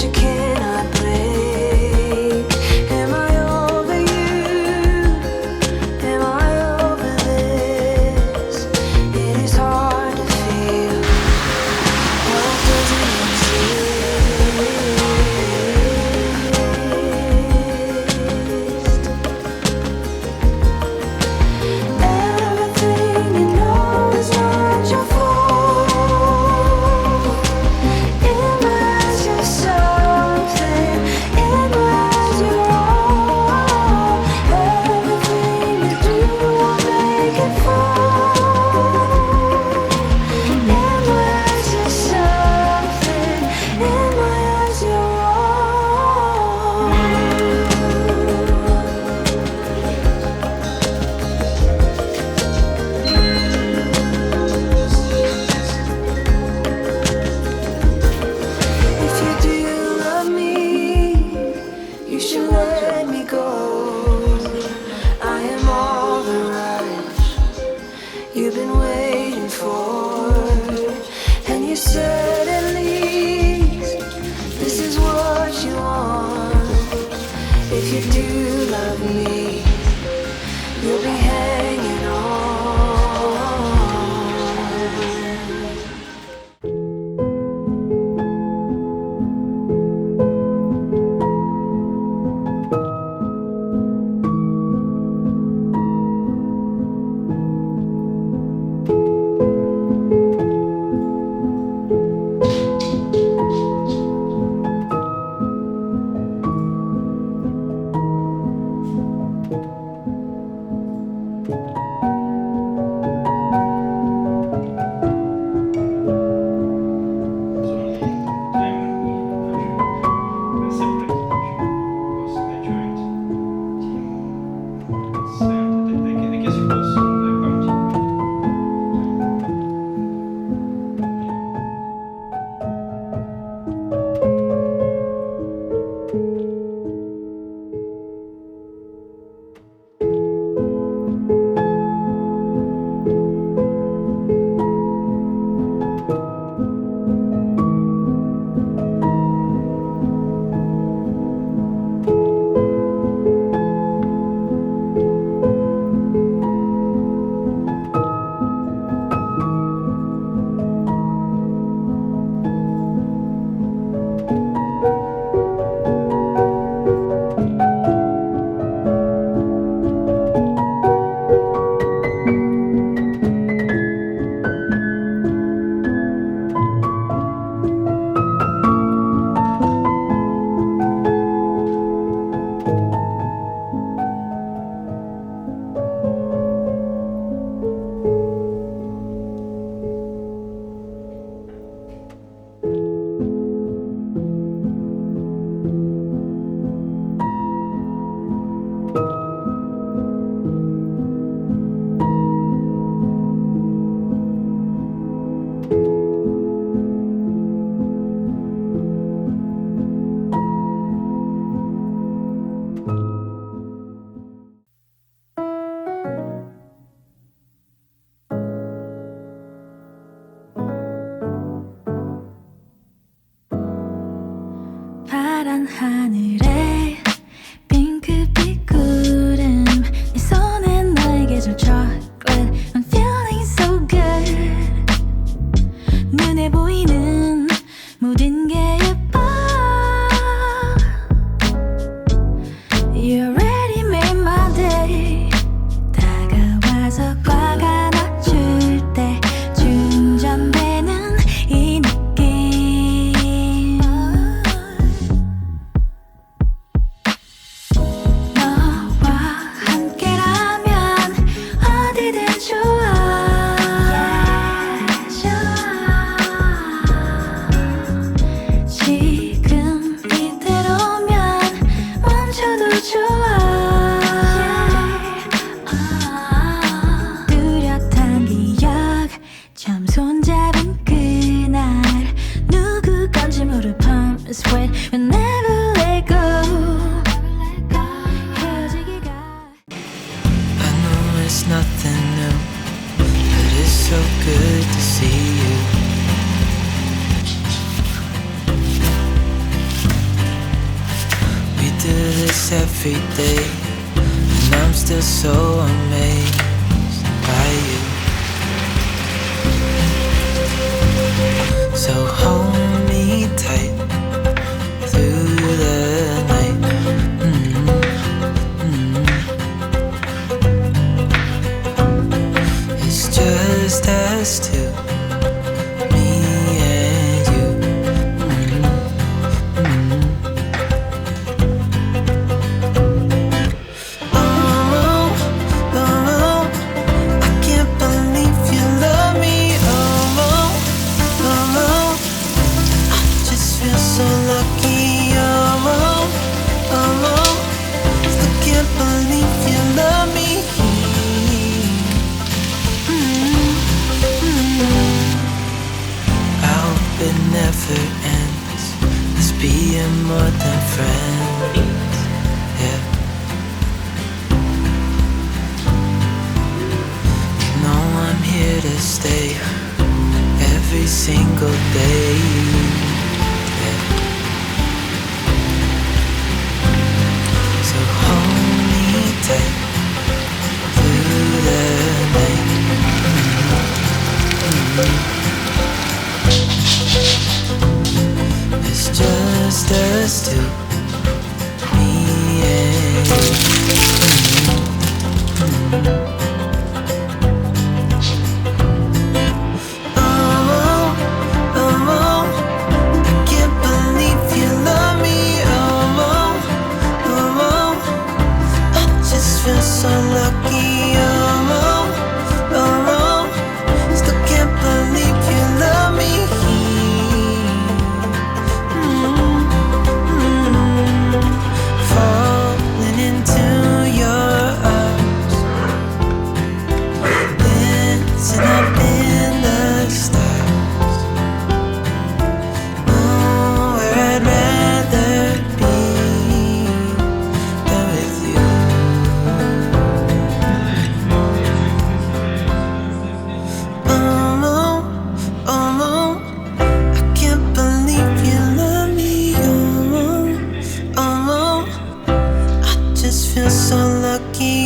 you cannot break. Am I over you? Am I over this? It is hard to feel what doesn't exist. Everything you know is not your fault. In my eyes you're something, in my eyes you're wrong. Everything you do will make it fall. In my eyes you're something, in my eyes you're wrong. If you do love me, you should let me go. I am all the rush you've been waiting for, and you said at least this is what you want. If you do love me, you'll be hanging on. 파란 하늘에 핑크빛 구름 네 손에 나에게 줄 chocolate I'm feeling so good 눈에 보이는 모든 게 예뻐 You already made my day 다가와서 꽉 안아줄 때 충전되는 이 느낌 너와 함께라면 어디든 좋아 지금 이대로면 멈춰도 좋아 뚜렷한 기억 처음 손잡은 그날 누구 건지 모를 palm sweat We'll never let go 헤어지기가 I know it's nothing new, but it's so good to see you. changes every day, and I'm still so amazed by you. So hold me tight through the night. It's just us two, me and you. Oh, oh, I can't believe you love me. Oh, oh, I just feel so lucky. Oh, oh, still can't believe you love me. I hope it never ends. Let's being more than friends. Yeah. You know I'm here to stay every single day. Yeah. So hold me tight through the night. It's just us two, me and you. Oh, oh, I can't believe you love me. Oh, oh, I just feel so lucky. Oh, oh, still can't believe you love me. Falling into your arms, dancing up in the stars. Oh, where I'd rather be than with you. Oh, oh, I can't believe you love me. Oh, I just feel so lucky.